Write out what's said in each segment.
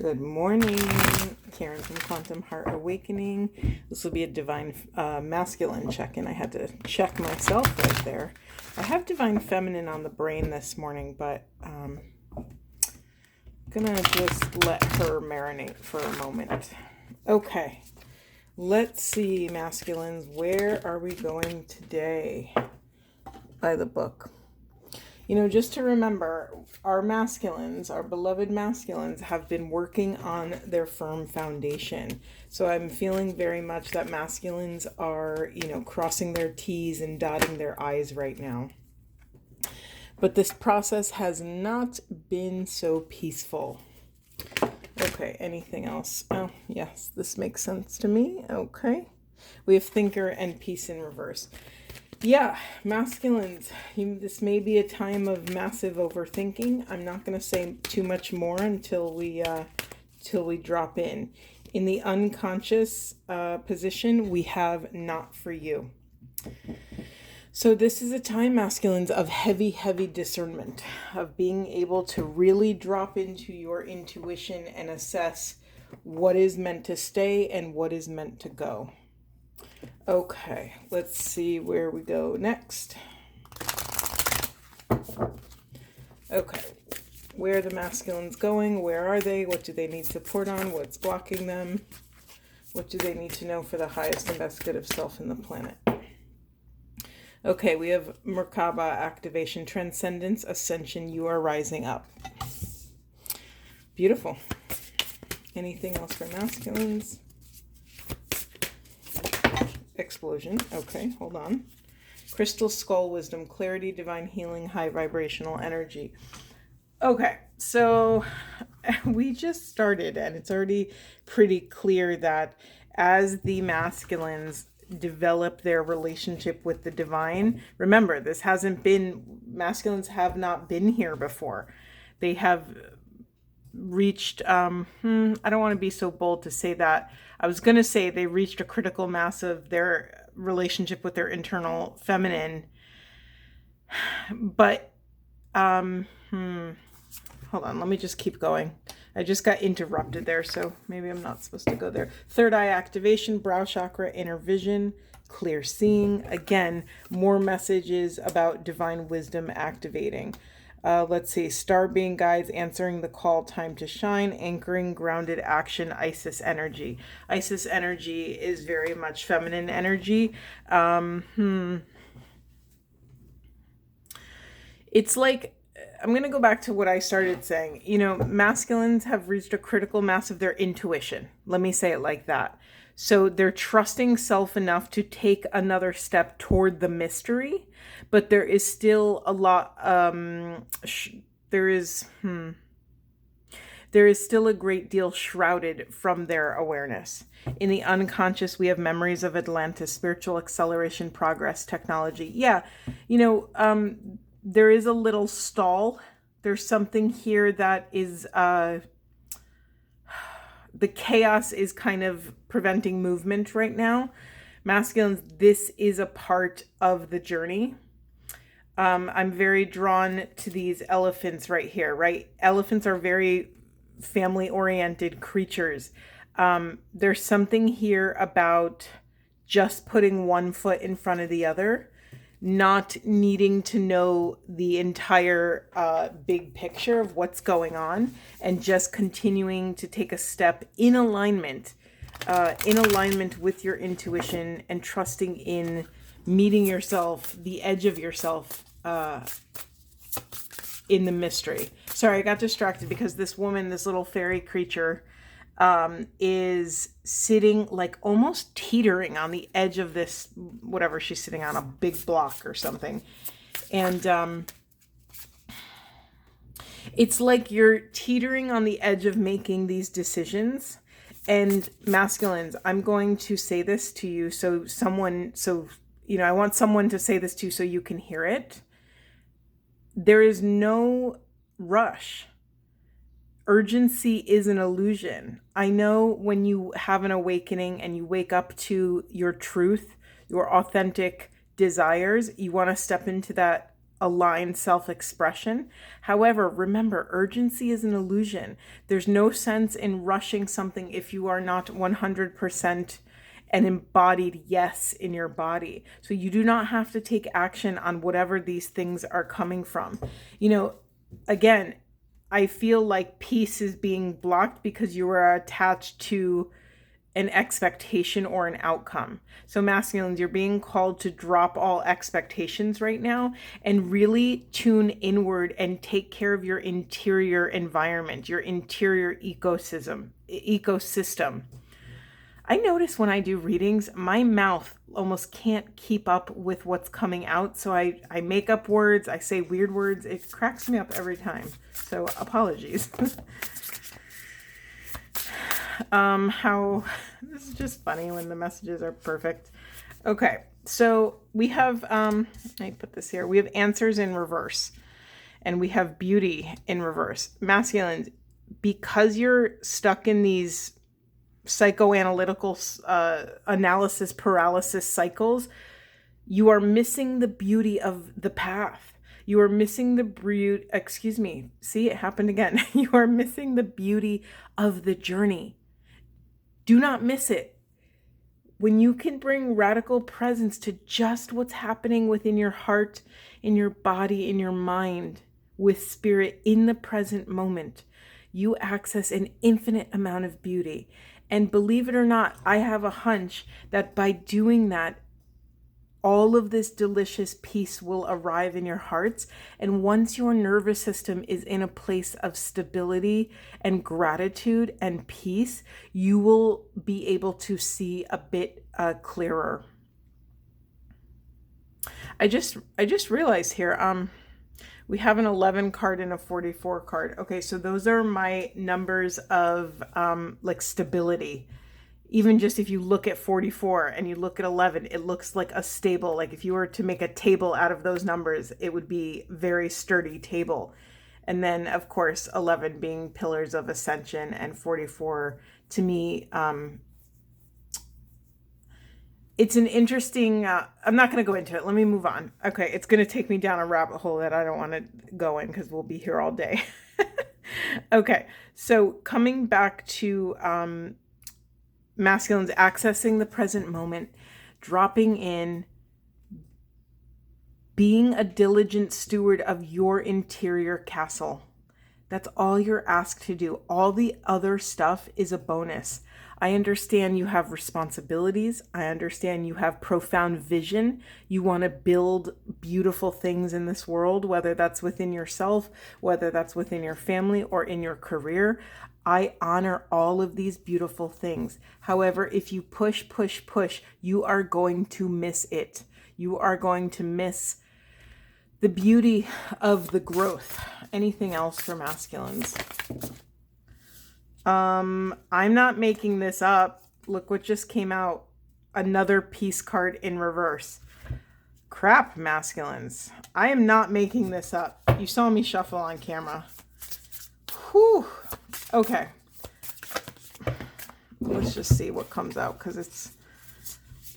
Good morning, Karen from Quantum Heart Awakening. This will be a divine masculine check-in. I had to check myself right there. I have divine feminine on the brain this morning, but I'm gonna just let her marinate for a moment. Okay, let's see, masculines, where are we going today? By the book. You know, just to remember, our masculines, our beloved masculines, have been working on their firm foundation. So I'm feeling very much that masculines are, crossing their T's and dotting their I's right now. But this process has not been so peaceful. Okay, anything else? Oh, yes, this makes sense to me. Okay. We have thinker and peace in reverse. Yeah, masculines, this may be a time of massive overthinking. I'm not going to say too much more until we drop in. In the unconscious position, we have not for you. So this is a time, masculines, of heavy, heavy discernment, of being able to really drop into your intuition and assess what is meant to stay and what is meant to go. Okay, let's see where we go next. Okay, where are the masculines going? Where are they? What do they need support on? What's blocking them? What do they need to know for the highest and best good of self and the planet? Okay, we have Merkaba activation, transcendence, ascension, you are rising up. Beautiful. Anything else for masculines? Explosion. Okay, hold on. Crystal skull wisdom, clarity, divine healing, high vibrational energy. Okay, so we just started and it's already pretty clear that as the masculines develop their relationship with the divine, remember, this hasn't been, masculines have not been here before. They have reached, I don't want to be so bold to say that. I was going to say they reached a critical mass of their relationship with their internal feminine. But, hold on, let me just keep going. I just got interrupted there, so maybe I'm not supposed to go there. Third eye activation, brow chakra, inner vision, clear seeing. Again, more messages about divine wisdom activating. Let's see, star being guides, answering the call, time to shine, anchoring, grounded action, Isis energy. Isis energy is very much feminine energy. It's like, I'm going to go back to what I started saying. Masculines have reached a critical mass of their intuition. Let me say it like that. So they're trusting self enough to take another step toward the mystery, but there is still a lot, there is still a great deal shrouded from their awareness. In the unconscious, we have memories of Atlantis, spiritual acceleration, progress, technology. Yeah, there is a little stall. There's something here that is, the chaos is kind of preventing movement right now. Masculines, this is a part of the journey. I'm very drawn to these elephants right here, right? Elephants are very family-oriented creatures. There's something here about just putting one foot in front of the other, not needing to know the entire big picture of what's going on, and just continuing to take a step in alignment with your intuition and trusting in meeting yourself, the edge of yourself, in the mystery. Sorry, I got distracted because this woman, this little fairy creature, is sitting like almost teetering on the edge of this, whatever she's sitting on, a big block or something. And it's like you're teetering on the edge of making these decisions. And masculines, I'm going to say this to you I want someone to say this to you so you can hear it. There is no rush. Urgency is an illusion. I know when you have an awakening and you wake up to your truth, your authentic desires, you want to step into that aligned self-expression. However, remember, urgency is an illusion. There's no sense in rushing something if you are not 100% an embodied yes in your body. So you do not have to take action on whatever these things are coming from. Again, I feel like peace is being blocked because you are attached to an expectation or an outcome. So masculines, you're being called to drop all expectations right now and really tune inward and take care of your interior environment, your interior ecosystem. I notice when I do readings, my mouth almost can't keep up with what's coming out. So I make up words, I say weird words. It cracks me up every time. So apologies. This is just funny when the messages are perfect. Okay, so we have, I put this here. We have answers in reverse and we have beauty in reverse. Masculines, because you're stuck in these psychoanalytical analysis paralysis cycles, you are missing the beauty of the path. You are missing the beauty, see, it happened again. You are missing the beauty of the journey. Do not miss it. When you can bring radical presence to just what's happening within your heart, in your body, in your mind, with spirit in the present moment, you access an infinite amount of beauty. And believe it or not, I have a hunch that by doing that, all of this delicious peace will arrive in your hearts. And once your nervous system is in a place of stability and gratitude and peace, you will be able to see a bit clearer. I just realized here, we have an 11 card and a 44 card. Okay, so those are my numbers of like stability. Even just if you look at 44 and you look at 11, it looks like a stable. Like if you were to make a table out of those numbers, it would be very sturdy table. And then of course, 11 being pillars of ascension and 44 to me, it's an interesting, I'm not going to go into it. Let me move on. Okay. It's going to take me down a rabbit hole that I don't want to go in because we'll be here all day. Okay. So coming back to, masculines, accessing the present moment, dropping in, being a diligent steward of your interior castle. That's all you're asked to do. All the other stuff is a bonus. I understand you have responsibilities. I understand you have profound vision. You want to build beautiful things in this world, whether that's within yourself, whether that's within your family or in your career. I honor all of these beautiful things. However, if you push, you are going to miss it. You are going to miss the beauty of the growth. Anything else for masculines? I'm not making this up. Look what just came out. Another peace card in reverse. Crap, masculines. I am not making this up. You saw me shuffle on camera. Whew. Okay. Let's just see what comes out because it's...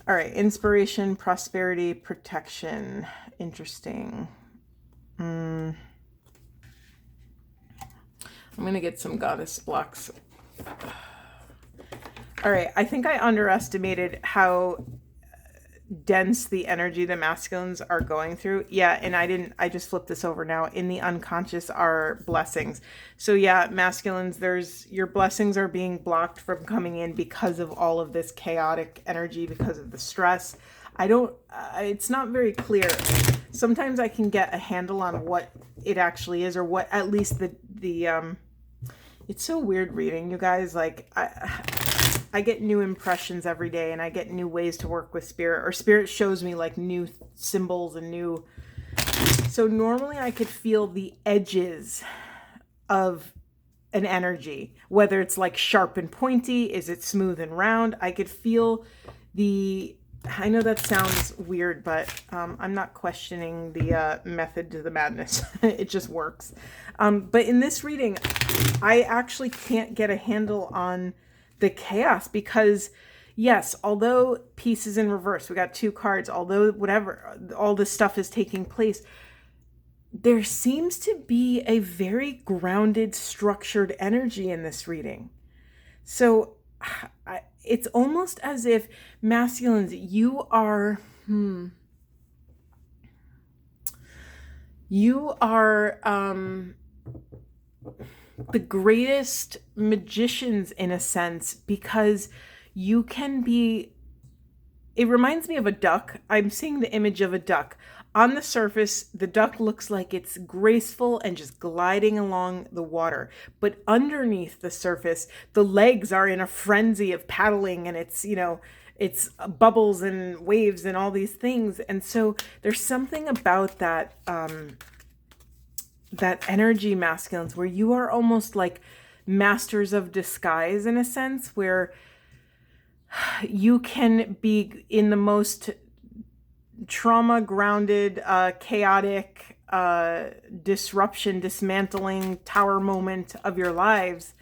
All right. Inspiration, prosperity, protection. Interesting. I'm going to get some goddess blocks. All right. I think I underestimated how dense the energy the masculines are going through. Yeah. And I just flipped this over now. In the unconscious are blessings. So yeah, masculines, your blessings are being blocked from coming in because of all of this chaotic energy, because of the stress. It's not very clear. Sometimes I can get a handle on what it actually is, or what at least it's so weird reading, you guys. Like I get new impressions every day, and I get new ways to work with spirit, or spirit shows me like new symbols and new. So normally I could feel the edges of an energy, whether it's like sharp and pointy, is it smooth and round? I could feel I know that sounds weird, but I'm not questioning the method to the madness. It just works. But in this reading, I actually can't get a handle on the chaos because, yes, although peace is in reverse, we got two cards, although whatever, all this stuff is taking place, there seems to be a very grounded, structured energy in this reading. So it's almost as if masculines, you are the greatest magicians in a sense, because you can be, it reminds me of a duck. I'm seeing the image of a duck. On the surface, the duck looks like it's graceful and just gliding along the water. But underneath the surface, the legs are in a frenzy of paddling, and it's bubbles and waves and all these things. And so there's something about that, that energy, masculines, where you are almost like masters of disguise in a sense, where you can be in the most trauma grounded, chaotic, disruption, dismantling tower moment of your lives.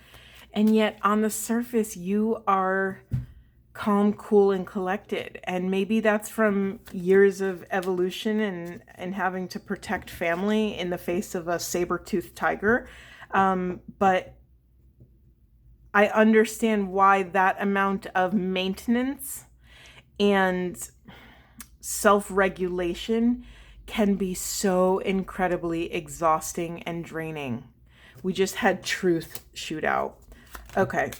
And yet on the surface, you are calm, cool, and collected. And maybe that's from years of evolution and having to protect family in the face of a saber-toothed tiger. But I understand why that amount of maintenance and self-regulation can be so incredibly exhausting and draining. We just had truth shoot out. Okay.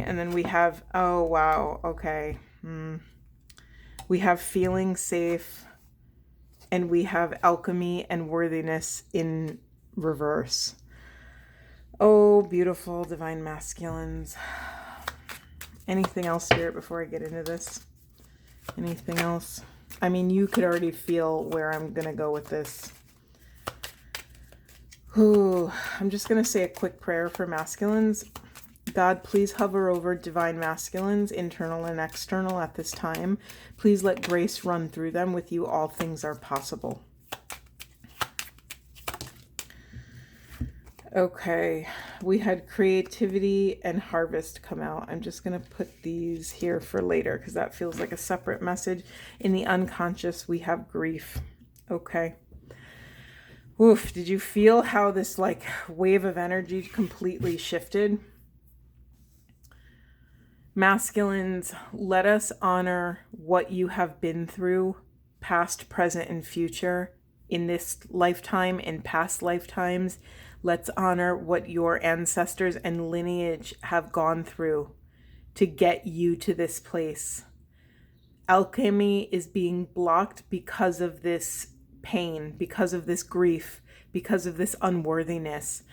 And then we have, oh, wow. Okay. We have feeling safe, and we have alchemy and worthiness in reverse. Oh, beautiful divine masculines. Anything else, Spirit, before I get into this? Anything else? I mean, you could already feel where I'm going to go with this. Ooh, I'm just going to say a quick prayer for masculines. God, please hover over divine masculines, internal and external, at this time. Please let grace run through them. With you, all things are possible. Okay, we had creativity and harvest come out. I'm just going to put these here for later because that feels like a separate message. In the unconscious, we have grief. Okay. Oof, did you feel how this like wave of energy completely shifted? Masculines, let us honor what you have been through, past, present, and future, in this lifetime, in past lifetimes. Let's honor what your ancestors and lineage have gone through to get you to this place. Alchemy is being blocked because of this pain, because of this grief, because of this unworthiness.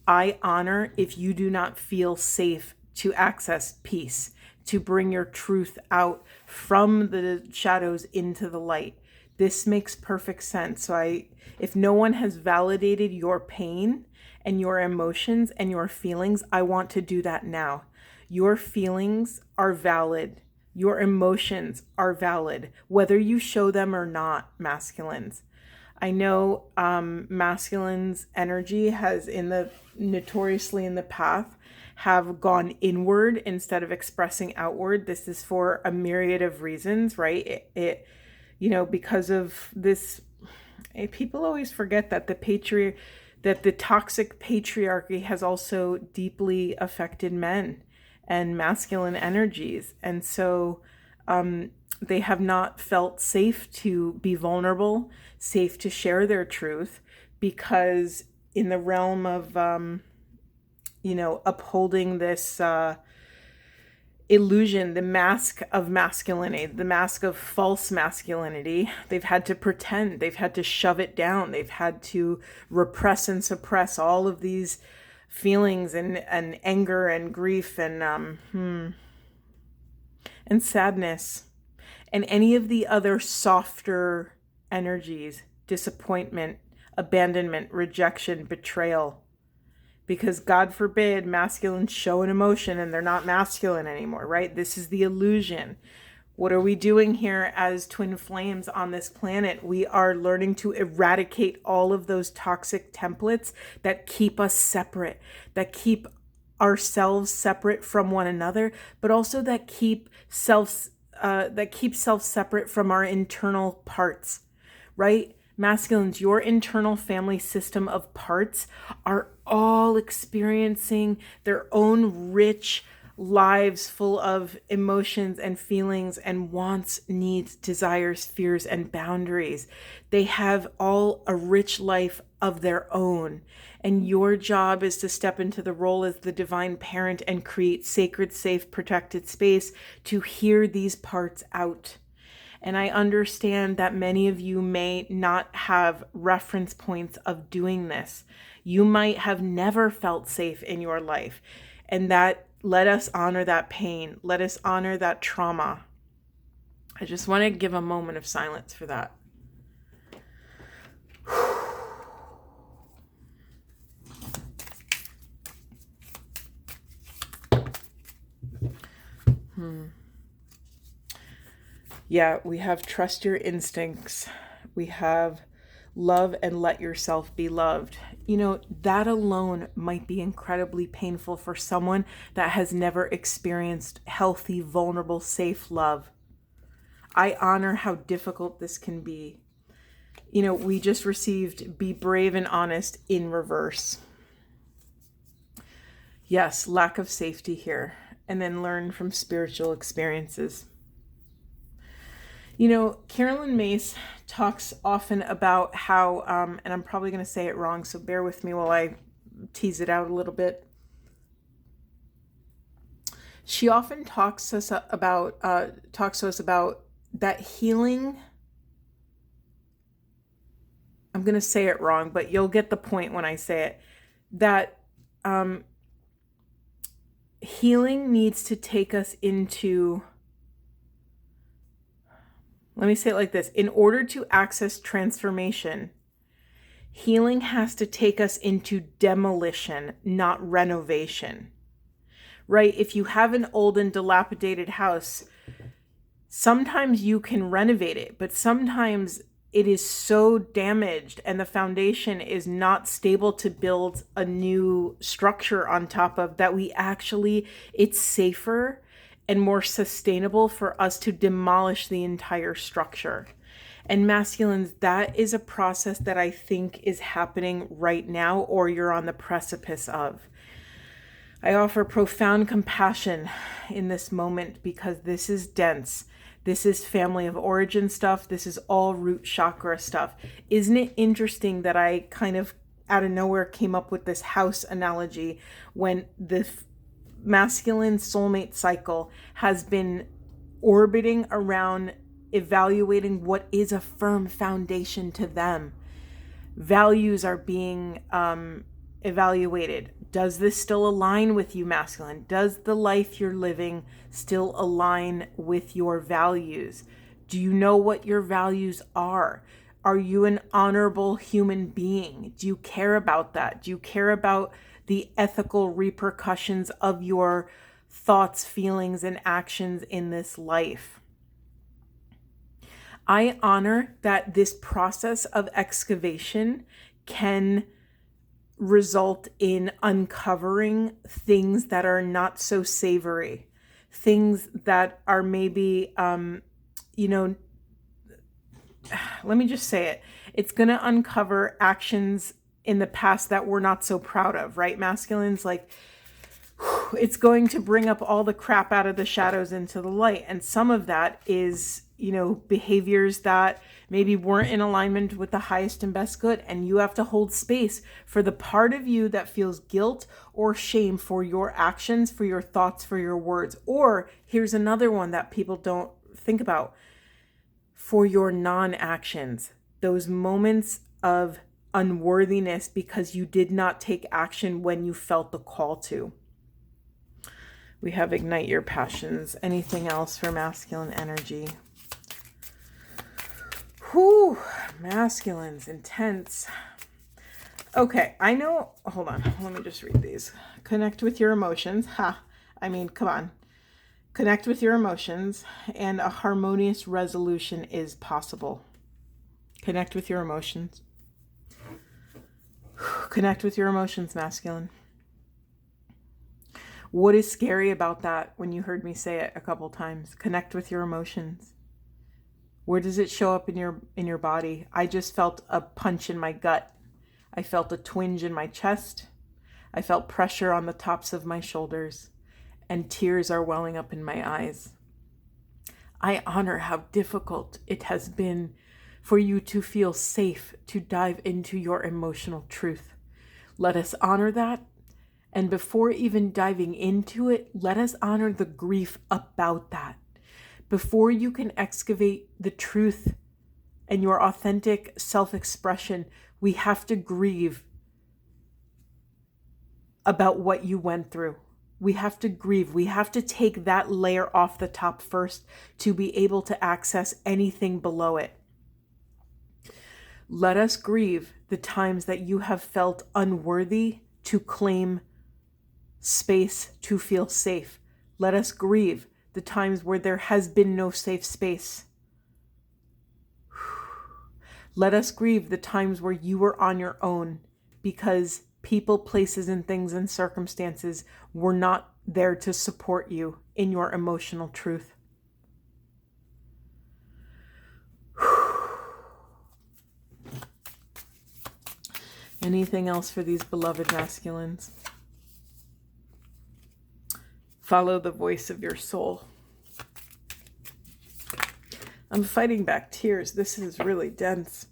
I honor if you do not feel safe to access peace, to bring your truth out from the shadows into the light. This makes perfect sense. So if no one has validated your pain and your emotions and your feelings, I want to do that now. Your feelings are valid. Your emotions are valid, whether you show them or not, masculines. I know masculines' energy has notoriously in the path have gone inward instead of expressing outward. This is for a myriad of reasons, right? It because of this, people always forget that the toxic patriarchy has also deeply affected men and masculine energies. And so they have not felt safe to be vulnerable, safe to share their truth, because in the realm of, upholding this illusion, the mask of masculinity, the mask of false masculinity, they've had to pretend, they've had to shove it down, they've had to repress and suppress all of these feelings and anger and grief and sadness and any of the other softer energies, disappointment, abandonment, rejection, betrayal. Because God forbid masculines show an emotion and they're not masculine anymore, right? This is the illusion. What are we doing here as twin flames on this planet? We are learning to eradicate all of those toxic templates that keep us separate, that keep ourselves separate from one another, but also that keep self separate from our internal parts, right? Masculines, your internal family system of parts are all experiencing their own rich lives full of emotions and feelings and wants, needs, desires, fears, and boundaries. They have all a rich life of their own. And your job is to step into the role as the divine parent and create sacred, safe, protected space to hear these parts out. And I understand that many of you may not have reference points of doing this. You might have never felt safe in your life. And that, let us honor that pain. Let us honor that trauma. I just want to give a moment of silence for that. Yeah, we have trust your instincts. We have love and let yourself be loved. You know, that alone might be incredibly painful for someone that has never experienced healthy, vulnerable, safe love. I honor how difficult this can be. You know, we just received be brave and honest in reverse. Yes, lack of safety here. And then learn from spiritual experiences. You know, Carolyn Mace talks often about how, and I'm probably going to say it wrong, so bear with me while I tease it out a little bit. She often talks to us about that healing. I'm going to say it wrong, but you'll get the point when I say it. That healing needs to take us into... Let me say it like this. In order to access transformation, healing has to take us into demolition, not renovation. Right? If you have an old and dilapidated house, sometimes you can renovate it, but sometimes it is so damaged and the foundation is not stable to build a new structure on top of that it's safer and more sustainable for us to demolish the entire structure. And masculines, that is a process that I think is happening right now, or you're on the precipice of. I offer profound compassion in this moment because this is dense. This is family of origin stuff. This is all root chakra stuff. Isn't it interesting that I kind of out of nowhere came up with this house analogy when the masculine soulmate cycle has been orbiting around evaluating what is a firm foundation to them. Values are being evaluated. Does this still align with you, masculine? Does the life you're living still align with your values? Do you know what your values are? Are you an honorable human being? Do you care about that? Do you care about the ethical repercussions of your thoughts, feelings, and actions in this life? I honor that this process of excavation can result in uncovering things that are not so savory, things that are maybe, let me just say it. It's going to uncover actions in the past that we're not so proud of, right? Masculines, like, it's going to bring up all the crap out of the shadows into the light. And some of that is, behaviors that maybe weren't in alignment with the highest and best good. And you have to hold space for the part of you that feels guilt or shame for your actions, for your thoughts, for your words. Or here's another one that people don't think about: for your non-actions, those moments of unworthiness because you did not take action when you felt the call to. We have ignite your passions. Anything else for masculine energy? Whew, masculines, intense. Okay, I know, hold on, let me just read these. Connect with your emotions. Come on. Connect with your emotions, and a harmonious resolution is possible. Connect with your emotions. Connect with your emotions, masculine. What is scary about that when you heard me say it a couple times? Connect with your emotions. Where does it show up in your body? I just felt a punch in my gut. I felt a twinge in my chest. I felt pressure on the tops of my shoulders, and tears are welling up in my eyes. I honor how difficult it has been for you to feel safe to dive into your emotional truth. Let us honor that. And before even diving into it, let us honor the grief about that. Before you can excavate the truth and your authentic self-expression, we have to grieve about what you went through. We have to grieve. We have to take that layer off the top first to be able to access anything below it. Let us grieve the times that you have felt unworthy to claim space to feel safe. Let us grieve the times where there has been no safe space. Let us grieve the times where you were on your own because people, places, and things and circumstances were not there to support you in your emotional truth. Anything else for these beloved masculines? Follow the voice of your soul. I'm fighting back tears. This is really dense.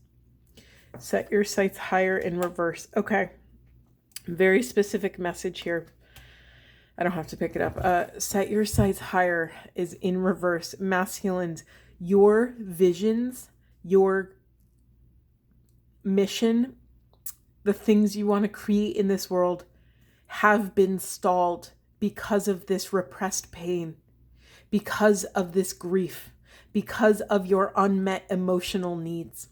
Set your sights higher in reverse. Okay. Very specific message here. I don't have to pick it up. Set your sights higher is in reverse. Masculines, your visions, your mission, the things you want to create in this world have been stalled because of this repressed pain, because of this grief, because of your unmet emotional needs.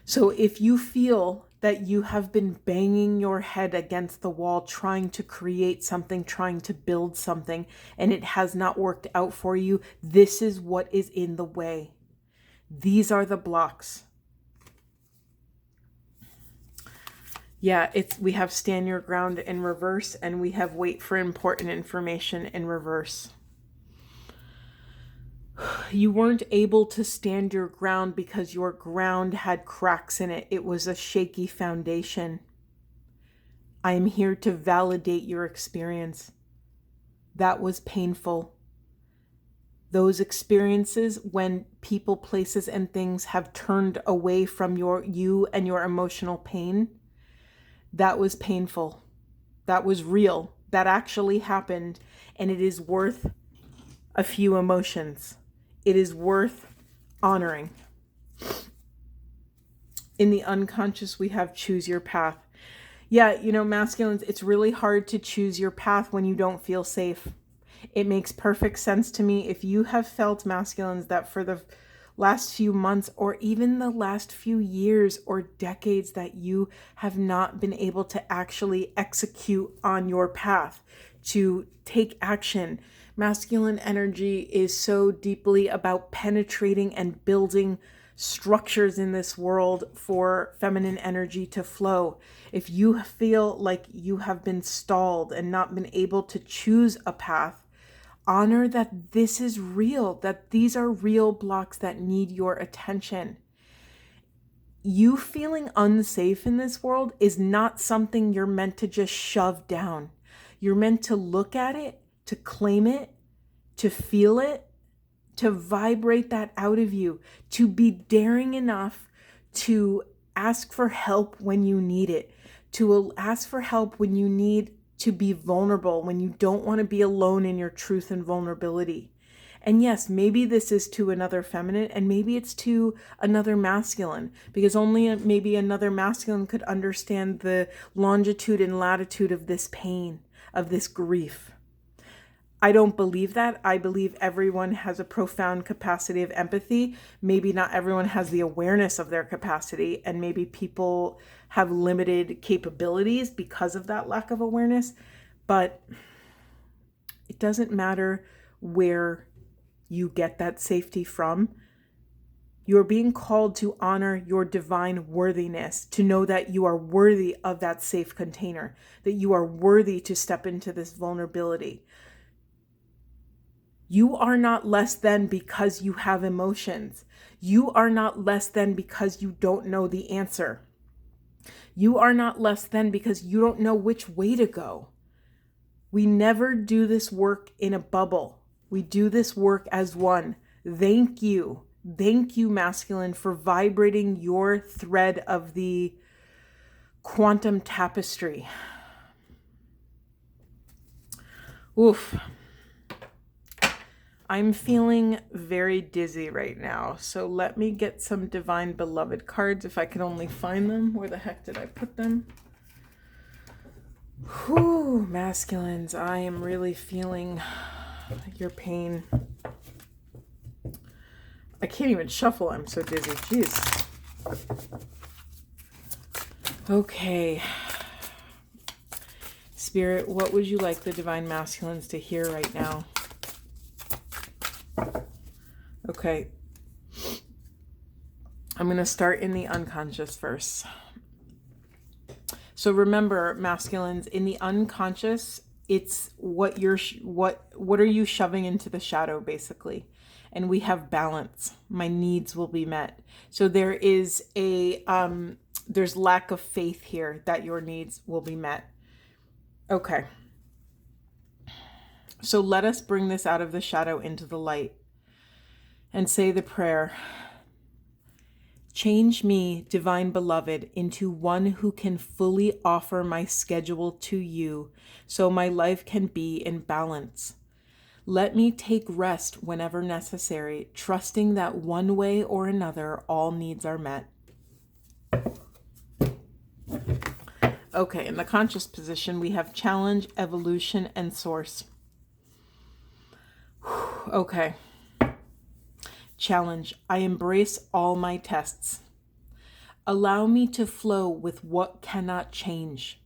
So if you feel that you have been banging your head against the wall, trying to create something, trying to build something, and it has not worked out for you, this is what is in the way. These are the blocks. Yeah, we have stand your ground in reverse, and we have wait for important information in reverse. You weren't able to stand your ground because your ground had cracks in it. It was a shaky foundation. I am here to validate your experience. That was painful. Those experiences when people, places, and things have turned away from you and your emotional pain, that was painful. That was real. That actually happened, and it is worth a few emotions. It is worth honoring. In the unconscious, we have choose your path. Yeah, masculines, it's really hard to choose your path when you don't feel safe. It makes perfect sense to me. If you have felt, masculines, that for the last few months or even the last few years or decades that you have not been able to actually execute on your path, to take action. Masculine energy is so deeply about penetrating and building structures in this world for feminine energy to flow. If you feel like you have been stalled and not been able to choose a path, honor that this is real, that these are real blocks that need your attention. You feeling unsafe in this world is not something you're meant to just shove down. You're meant to look at it, to claim it, to feel it, to vibrate that out of you, to be daring enough to ask for help when you need it, to ask for help when you need to be vulnerable, when you don't want to be alone in your truth and vulnerability. And yes, maybe this is to another feminine, and maybe it's to another masculine, because only maybe another masculine could understand the longitude and latitude of this pain, of this grief. I don't believe that. I believe everyone has a profound capacity of empathy. Maybe not everyone has the awareness of their capacity, and maybe people have limited capabilities because of that lack of awareness. But it doesn't matter where you get that safety from. You're being called to honor your divine worthiness, to know that you are worthy of that safe container, that you are worthy to step into this vulnerability. You are not less than because you have emotions. You are not less than because you don't know the answer. You are not less than because you don't know which way to go. We never do this work in a bubble. We do this work as one. Thank you. Thank you, masculine, for vibrating your thread of the quantum tapestry. Oof. I'm feeling very dizzy right now, so let me get some Divine Beloved cards if I can only find them. Where the heck did I put them? Whew, masculines, I am really feeling your pain. I can't even shuffle, I'm so dizzy. Jeez. Okay. Spirit, what would you like the Divine Masculines to hear right now? Okay. I'm going to start in the unconscious first. So remember, masculines, in the unconscious, it's what you're what are you shoving into the shadow, basically. And we have balance. My needs will be met. So there is a there's lack of faith here that your needs will be met. Okay. So let us bring this out of the shadow into the light and say the prayer. Change me, Divine Beloved, into one who can fully offer my schedule to you so my life can be in balance. Let me take rest whenever necessary, trusting that one way or another all needs are met. Okay, in the conscious position, we have challenge, evolution, and source. Okay. Challenge. I embrace all my tests. Allow me to flow with what cannot change.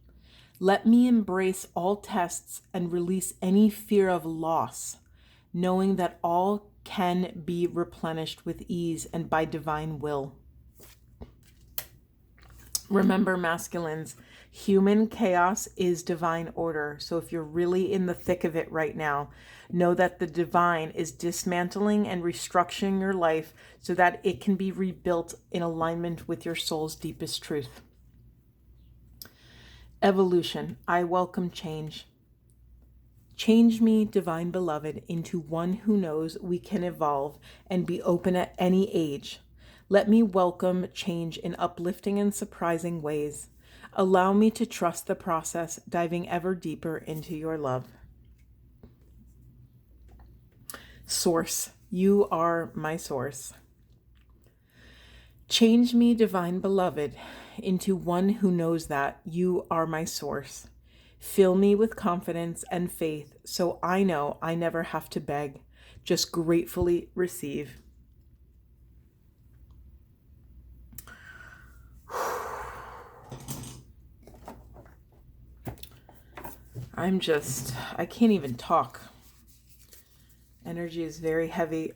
Let me embrace all tests and release any fear of loss, knowing that all can be replenished with ease and by divine will. Remember, masculines, human chaos is divine order. So if you're really in the thick of it right now, know that the divine is dismantling and restructuring your life so that it can be rebuilt in alignment with your soul's deepest truth. Evolution. I welcome change. Change me, Divine Beloved, into one who knows we can evolve and be open at any age. Let me welcome change in uplifting and surprising ways. Allow me to trust the process, diving ever deeper into your love. Source. You are my source. Change me, Divine Beloved, into one who knows that you are my source. Fill me with confidence and faith so I know I never have to beg, just gratefully receive. I can't even talk. Energy is very heavy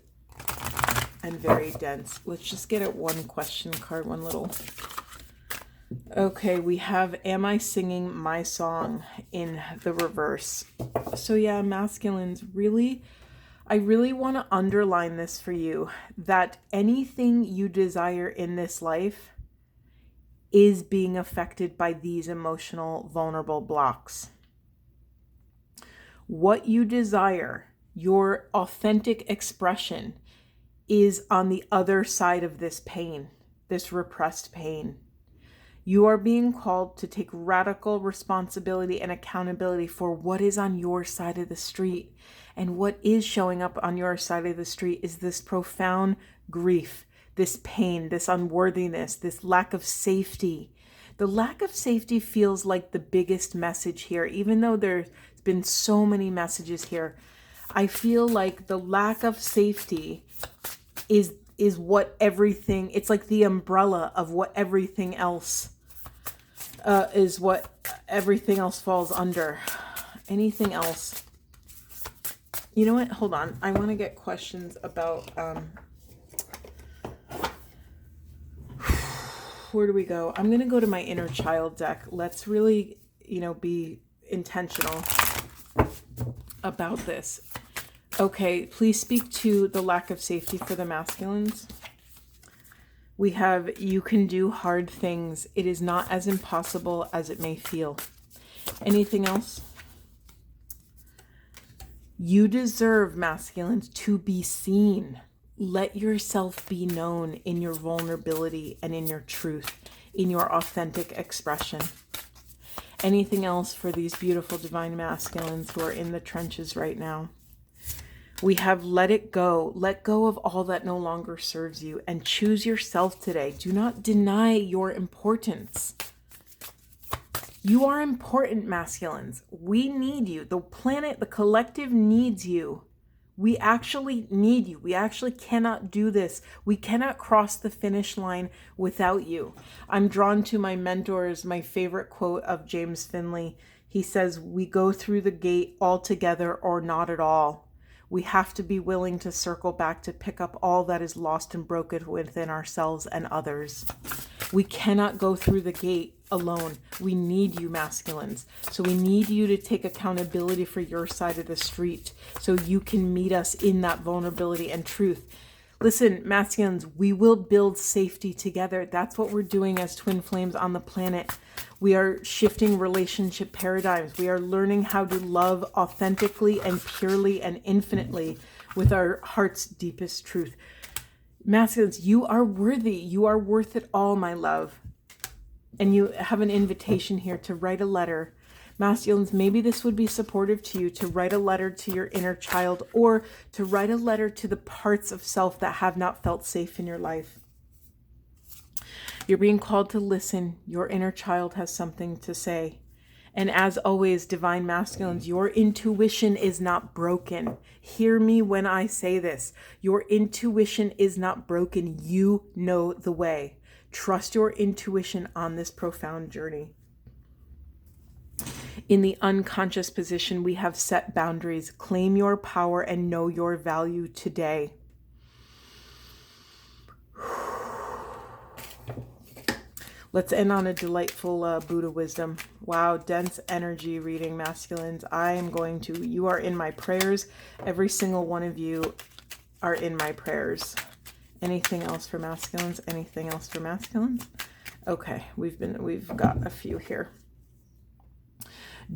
and very dense. Let's just get at one question card, one little. Okay, we have, am I singing my song in the reverse? So yeah, masculines, I really want to underline this for you, that anything you desire in this life is being affected by these emotional, vulnerable blocks. What you desire, your authentic expression, is on the other side of this pain, this repressed pain. You are being called to take radical responsibility and accountability for what is on your side of the street. And what is showing up on your side of the street is this profound grief, this pain, this unworthiness, this lack of safety. The lack of safety feels like the biggest message here, even though there's been so many messages here. I feel like the lack of safety is what everything, it's like the umbrella of what everything else is what everything else falls under. Anything else? You know what? Hold on. I want to get questions about, where do we go? I'm going to go to my inner child deck. Let's really, be intentional about this. Okay, please speak to the lack of safety for the masculines. We have, you can do hard things. It is not as impossible as it may feel. Anything else? You deserve, masculines, to be seen. Let yourself be known in your vulnerability and in your truth, in your authentic expression. Anything else for these beautiful divine masculines who are in the trenches right now? We have let it go. Let go of all that no longer serves you and choose yourself today. Do not deny your importance. You are important, masculines. We need you. The planet, the collective needs you. We actually need you. We actually cannot do this. We cannot cross the finish line without you. I'm drawn to my mentors, my favorite quote of James Finley. He says, "We go through the gate all together or not at all." We have to be willing to circle back to pick up all that is lost and broken within ourselves and others. We cannot go through the gate alone. We need you, masculines. So we need you to take accountability for your side of the street so you can meet us in that vulnerability and truth. Listen, masculines, we will build safety together. That's what we're doing as twin flames on the planet. We are shifting relationship paradigms. We are learning how to love authentically and purely and infinitely with our heart's deepest truth. Masculines, you are worthy. You are worth it all, my love. And you have an invitation here to write a letter. Masculines, maybe this would be supportive to you to write a letter to your inner child or to write a letter to the parts of self that have not felt safe in your life. You're being called to listen. Your inner child has something to say. And as always, divine masculines, your intuition is not broken. Hear me when I say this. Your intuition is not broken. You know the way. Trust your intuition on this profound journey. In the unconscious position, we have set boundaries. Claim your power and know your value today. Let's end on a delightful Buddha wisdom. Wow, dense energy reading, masculines. You are in my prayers. Every single one of you are in my prayers. Anything else for masculines? Anything else for masculines? Okay, we've got a few here.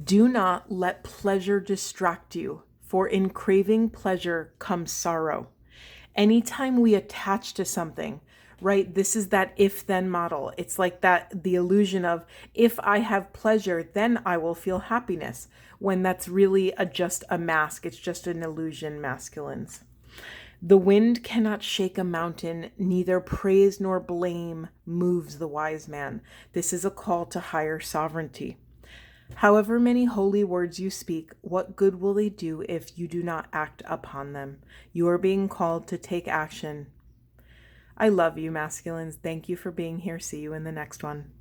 Do not let pleasure distract you, for in craving pleasure comes sorrow. Anytime we attach to something, right? This is that if-then model. It's like that, the illusion of if I have pleasure, then I will feel happiness, when that's really just a mask. It's just an illusion, masculines. The wind cannot shake a mountain, neither praise nor blame moves the wise man. This is a call to higher sovereignty. However many holy words you speak, what good will they do if you do not act upon them? You are being called to take action. I love you, masculines. Thank you for being here. See you in the next one.